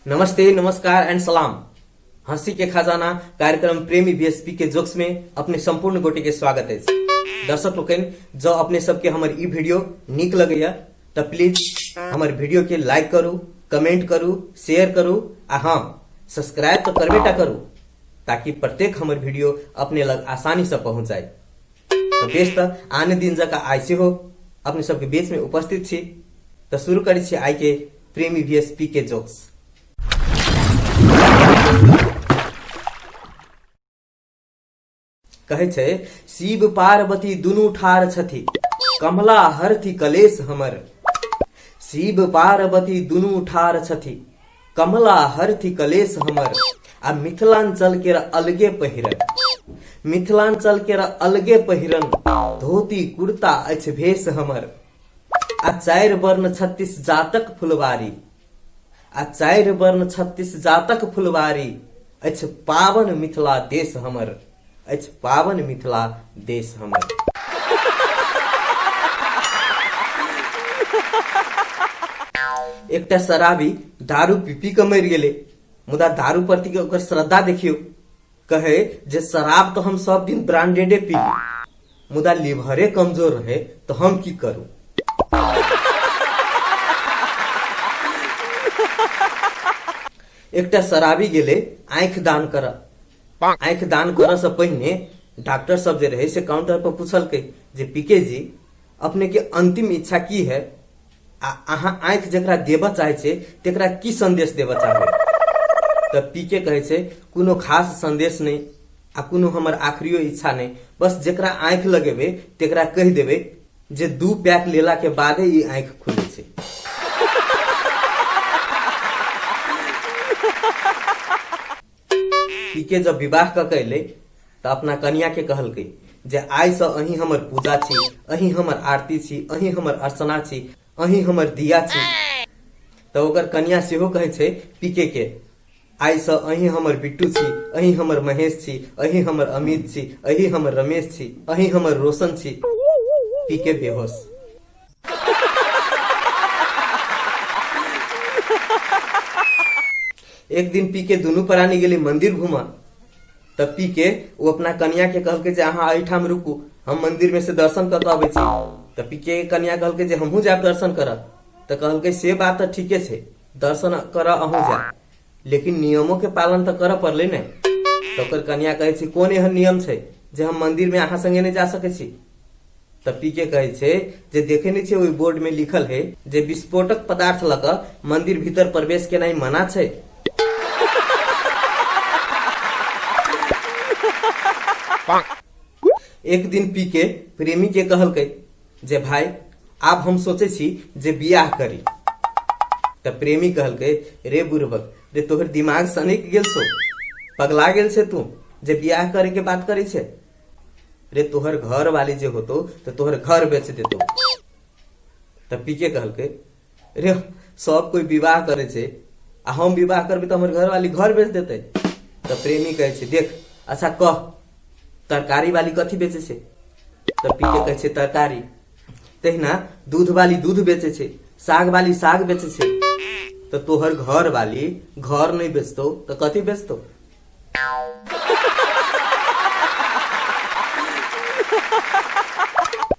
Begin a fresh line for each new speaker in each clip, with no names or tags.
नमस्ते, नमस्कार एंड सलाम। हंसी के खजाना कार्यक्रम प्रेमी बीएसपी के जोक्स में अपने संपूर्ण गोटे के स्वागत है। दर्शक लोग जो अपने सबके हमारे ई वीडियो निक लगे तो प्लीज हमारे वीडियो के लाइक करू, कमेंट करू, शेयर करू आ हाँ सब्सक्राइब तो करबेटा करू ताकि प्रत्येक हमारे वीडियो अपने लग आसानी से पहुंच जाए। तो बेस तो आने दिन जका आइसे हो अपने सबके बीच में उपस्थित छी तो शुरू करी छी आई के प्रेमी बीएसपी के जोक्स। कहे छे शिव पार्वती दुनू ठार छथि कमला हरथि कलेश हमर। शिव पार्वती दुनू ठार छथि कमला हरथि कलेश हमर। आ मिथिलांचल के अलगे पहिरन, मिथिलांचल के अलगे पहिरन धोती कुर्ता अछि भेष हमर। आ 4 वर्ण 36 जातक फुलवारी, आ 4 वर्ण 36 जातक फुलवारी अछि पावन मिथिला देश हमर, अछि पावन मिथिला देश हमर। एकटा शराबी दारू पी के मर गेले मुदा दारू प्रति के ओकर श्रद्धा देखियो। कहे जे शराब तो हम सब दिन ब्रांडेडे पी मुदा लिवरे कमजोर रहे तो हम की करूं। एकटा शराबी गेले आंख दान कर। आंख दान कर से पहले डॉक्टर सब जे रहे से काउंटर पर पूछल के जे पीके जी अपने के अंतिम इच्छा की है, अहाँ आंख जकरा देबा चाहे छे तेकरा की संदेश देबा चाहे। तो पीके कहे छे कोनो खास संदेश नहीं आ कोनो हमर आखिरियो इच्छा नहीं, बस जकरा आंख लगेबे तेकरा कह देबे जे 2 पैक लेला के बादे ई आंख खुले छे। पीके जब विवाह क कैले तो अपना कन्या के कहलकै जे आइ से अही हमर पूजा छी, अही हमर आरती छी, अही हमर अर्चना छी, अही हमर दिया छी। तो ओकर कन्या सेहो कहे छे पीके के आइ से अही हमर बिट्टू छी, अही हमर महेश छी, अही हमर अमित छी, अही हमर रमेश छी, अही हमर रोशन छी। पीके बेहोश। एक दिन पीके दुनू प्राणी गेले मंदिर घूमा। तब पीके वो अपना कन्या के कहलके जे अहाँ एठाम रुकू, हम मंदिर में से दर्शन कर आबै छी। तब पीके कन्या कहलके जे हमहू जाब दर्शन कर। तो कहलके से बात तो ठीके छे, दर्शन कर अहू जा, लेकिन नियमों के पालन तो कर पड़ले ने। तो ओकर कन्या कहे छी कोन एहन नियम छे जे हम मंदिर में अहाँ संगे नहीं जा सके छी। तब पीके कहे छे जे देखे नहीं छे ओई बोर्ड में लिखल है जे विस्फोटक पदार्थ लक मंदिर भीतर प्रवेश केनाई मना छे। एक दिन पीके प्रेमी के कहलकै जे भाई आप हम सोचे छी जे बियाह करी। तब प्रेमी कहलकै रे बुर्बक रे तोहर दिमाग सनक गेल छो, पगला गेल छे तू जे बियाह करे के बात करे छे। रे तोहर घर वाली जे होतो तो तोहर घर बेच देतो। तब पीके कहलकै रे सब कोई विवाह करे छे आ हम विवाह करबे तो हमर घर वाली घर बेच देते। तब प्रेमी कहे छे देख अच्छा कह तरकारी वाली कथी बेचे छे। तब पीके कहे छे तरकारी। तहिना दूध वाली दूध बेचे छे, साग वाली साग बेचे छे। तो तोहर घर वाली घर नहीं बेचतो तो कथी बेचतो।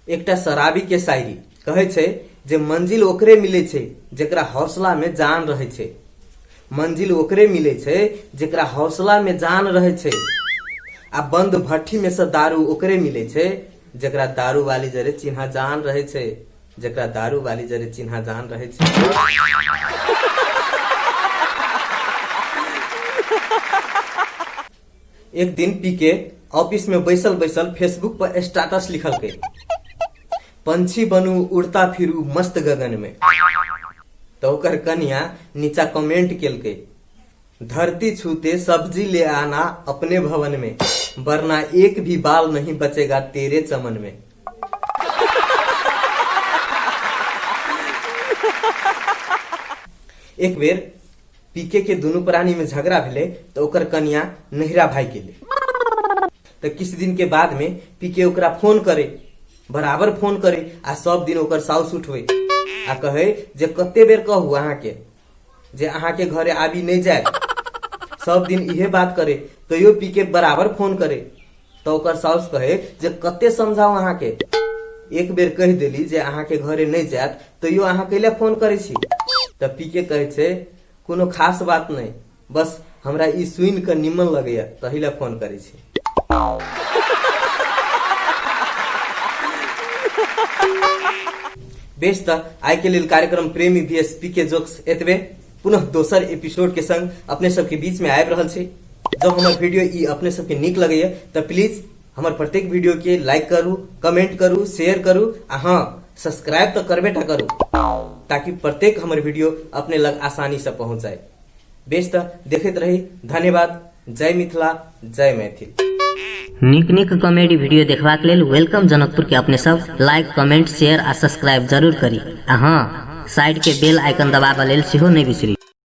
एकटा शराबी के शायरी कहे छे जे मंजिल ओकरे मिले छे जेकरा हौसला में जान रहे छे। मंजिल ओकरे मिले छे जेकरा हौसला में जान रहे छे। आ बंद भट्टी में से दारू ओकरे मिले छे जेकरा दारू वाली जरे चिन्हा जान रहे छे, जेकरा दारू वाली जरे चिन्हा जान रहे छे। एक दिन पीके ऑफिस में बैसल बैसल फेसबुक पर स्टेटस लिखल के पंछी बनू उड़ता फिरू मस्त गगन में। तो ओकर कन्या नीचा कमेंट केलके धरती छूते सब्जी ले आना अपने भवन में, वरना एक भी बाल नहीं बचेगा तेरे चमन में। एक बेर पीके के दोनों प्राणी में झगड़ा भेले तो ओकर कन्या नहिरा भाई गेले। तो किस दिन के बाद में पीके ओकरा फोन करे बराबर फोन करे आ सब दिन ओकर साउस उठवे आ कहे जे कते बेर कहू अहाँ के जे अहाँ के घरे आबी नहीं जाए, सब दिन इहे बात करे तैयो पी के बराबर फोन करे। तो ओकर साउस कहे जे कते समझाओ अहाँ के, एक बेर कह देली जे अहाँ के घरे नहीं जात तैयो अहाँ कैले फोन करे छी। तब पी के कहे छे कोनो खास बात नहीं, बस हमरा ई सुन के निमन लगैया तहिले फोन करे छी। बेस त आइ के लेल कार्यक्रम प्रेमी VS PK जोक्स एतबे। पुनः दोसर एपिसोड के संग अपने सबके बीच में आबि रहल छै। जब हमर वीडियो ई अपने सबके नीक लगैया त प्लीज हमर प्रत्येक वीडियो के लाइक करू, कमेंट करू, शेयर करू आ हाँ सब्सक्राइब तो करबे टा करू ताकि प्रत्येक हमर वीडियो अपने लग आसानी से पहुंच जाए। बेस त देखैत रही। धन्यवाद। जय मिथिला, जय मैथिल।
नीक नीक कॉमेडी वीडियो देखबाक लेल वेलकम जनकपुर के अपने सब लाइक, कमेंट, शेयर आ सब्सक्राइब जरूर करी आ हाँ साइड के बेल आइकन दबाबा लेल सेहो नहीं बिसरी।